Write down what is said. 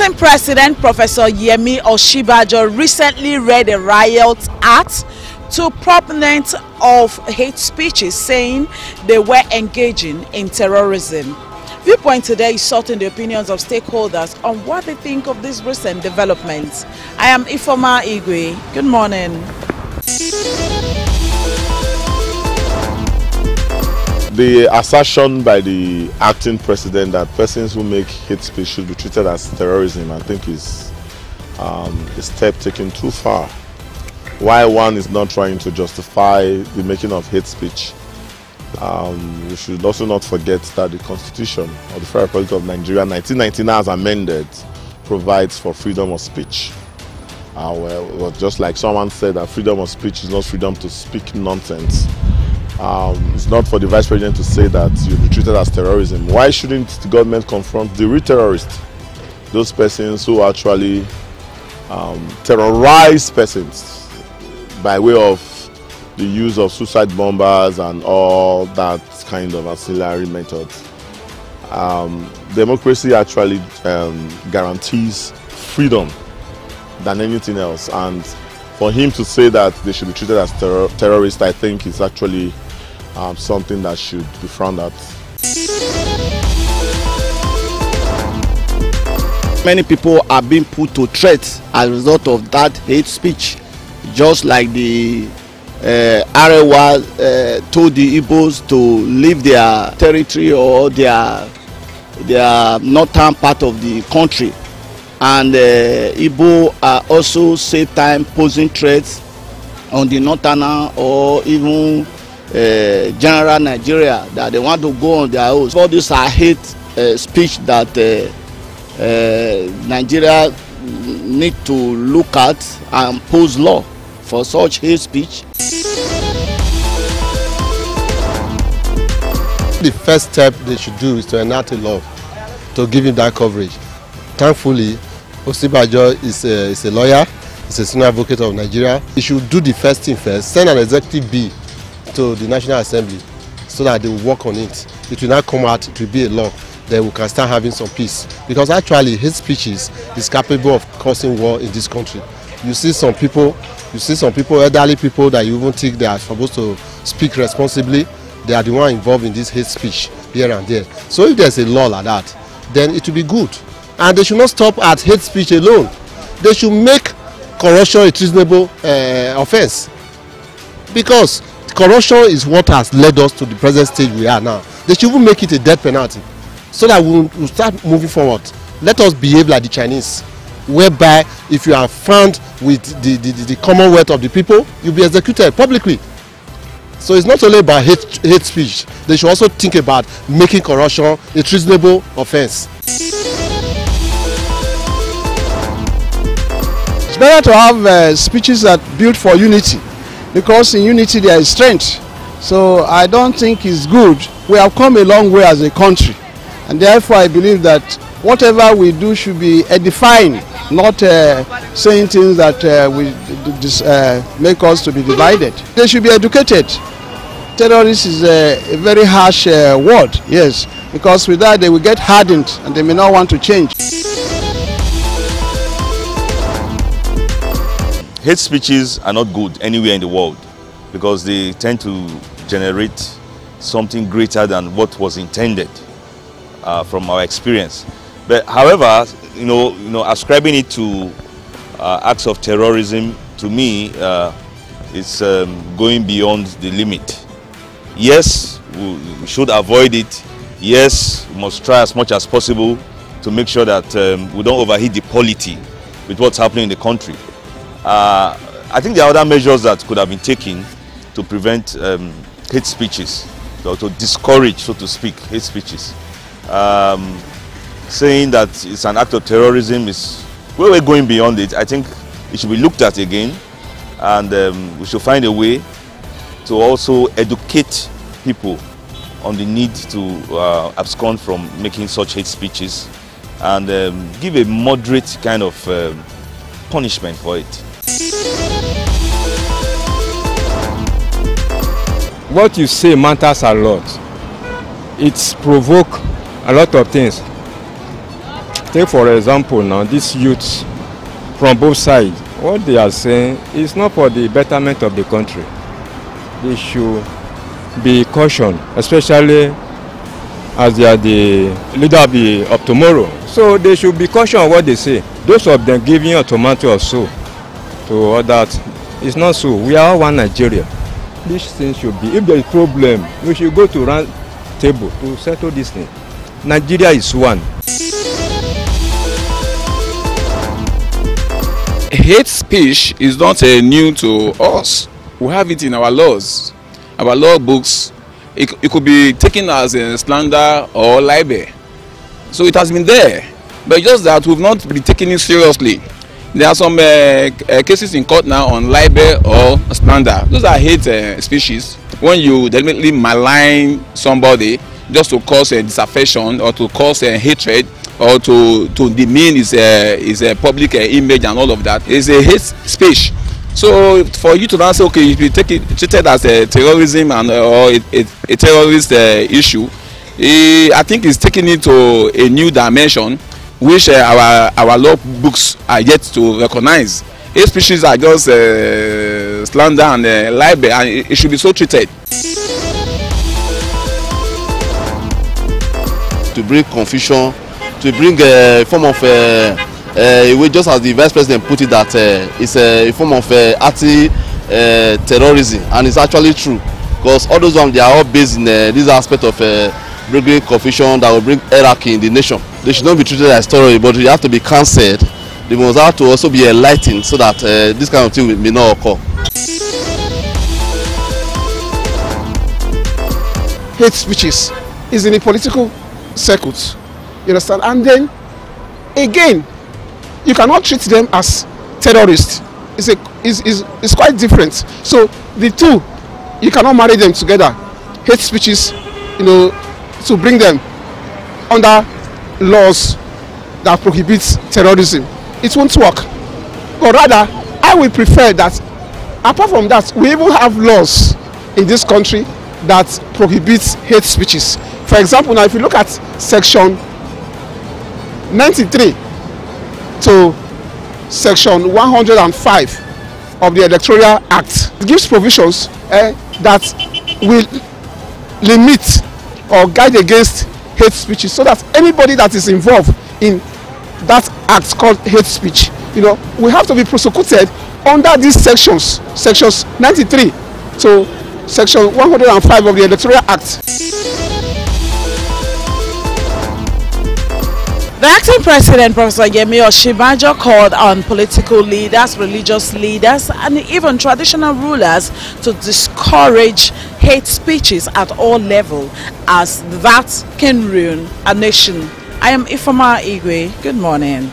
Acting President Professor Yemi Osinbajo recently read a riot act to proponents of hate speeches, saying they were engaging in terrorism. Viewpoint today is sought in the opinions of stakeholders on what they think of these recent developments. I am IFEOMA IGWE. Good morning. The assertion by the acting president that persons who make hate speech should be treated as terrorism, I think is a step taken too far. Why one is not trying to justify the making of hate speech. We should also not forget that the Constitution of the Federal Republic of Nigeria, 1999 as amended, provides for freedom of speech. Well, just like someone said, that freedom of speech is not freedom to speak nonsense. It's not for the Vice President to say that you'll be treated as terrorism. Why shouldn't the government confront the real terrorists? Those persons who actually terrorize persons by way of the use of suicide bombers and all that kind of ancillary methods. Democracy actually guarantees freedom than anything else, and for him to say that they should be treated as terrorists, I think is actually something that should be frowned at. Many people are being put to threat as a result of that hate speech, just like the Arewa told the Igbos to leave their territory or their northern part of the country, and Igbo are also same time posing threats on the northern or even general Nigeria, that they want to go on their own. All these are hate speech that Nigeria need to look at and pose law for such hate speech. The first step they should do is to enact a law to give him that coverage. Thankfully, Osinbajo is a lawyer, he's a senior advocate of Nigeria. He should do the first thing first, send an executive bill to the National Assembly so that they will work on it. It will not come out, it will be a law. Then we can start having some peace. Because actually hate speeches is capable of causing war in this country. You see some people, elderly people that you even think they are supposed to speak responsibly, they are the one involved in this hate speech here and there. So if there's a law like that, then it will be good. And they should not stop at hate speech alone. They should make corruption a treasonable offense. Because corruption is what has led us to the present stage we are now. They should even make it a death penalty so that we'll start moving forward. Let us behave like the Chinese, whereby if you are found with the commonwealth of the people, you'll be executed publicly. So it's not only about hate speech. They should also think about making corruption a treasonable offense. It's better to have speeches that build for unity, because in unity there is strength. So I don't think it's good. We have come a long way as a country, and therefore I believe that whatever we do should be edifying, not saying things that will make us to be divided. They should be educated. Terrorist is a very harsh word, yes, because with that they will get hardened and they may not want to change. Hate speeches are not good anywhere in the world because they tend to generate something greater than what was intended from our experience. But however, you know, ascribing it to acts of terrorism, to me, is going beyond the limit. Yes, we should avoid it. Yes, we must try as much as possible to make sure that we don't overheat the polity with what's happening in the country. I think there are other measures that could have been taken to prevent hate speeches, or to discourage, so to speak, hate speeches. Saying that it's an act of terrorism is, well, we're going beyond it. I think it should be looked at again, and we should find a way to also educate people on the need to abscond from making such hate speeches, and give a moderate kind of punishment for it. What you say matters a lot. It provokes a lot of things. Take for example now, these youths from both sides, what they are saying is not for the betterment of the country. They should be cautioned, especially as they are the leader of tomorrow. So they should be cautioned of what they say. Those of them giving automatic or so to others, it's not so. We are all one Nigeria. This thing should be, if there is problem, we should go to round table to settle this thing. Nigeria is one. Hate speech is not new to us. We have it in our laws, our law books. It could be taken as a slander or libel. So it has been there, but just that we've not been taking it seriously. There are some cases in court now on libel or slander. Those are hate speeches. When you deliberately malign somebody just to cause a disaffection or to cause a hatred or to demean his public image and all of that, is a hate speech. So for you to now say, okay, if you take it treated as a terrorism and or a terrorist issue, I think it's taking it to a new dimension, which our law books are yet to recognize. Hate speeches are just slander and libel, and it should be so treated. To bring confusion, to bring a form of just as the Vice President put it, that it's a form of anti-terrorism, and it's actually true, because all those ones, they are all based in this aspect of bringing confusion that will bring hierarchy in the nation. They should not be treated as terrorists, but they have to be cancelled. They must have to also be enlightened so that this kind of thing may not occur. Hate speeches is in the political circuits, you understand? And then again, you cannot treat them as terrorists. It's quite different. So the two, you cannot marry them together. Hate speeches, you know, to bring them under laws that prohibit terrorism, it won't work. But rather, I will prefer that, apart from that, we even have laws in this country that prohibits hate speeches. For example, now if you look at section 93 to section 105 of the Electoral Act, it gives provisions that will limit or guide against hate speeches, so that anybody that is involved in that act called hate speech, you know, we have to be prosecuted under these sections 93 to section 105 of the Electoral Act. The acting president, Professor Yemi Osinbajo, called on political leaders, religious leaders, and even traditional rulers to discourage hate speeches at all levels, as that can ruin a nation. I am IFEOMA IGWE. Good morning.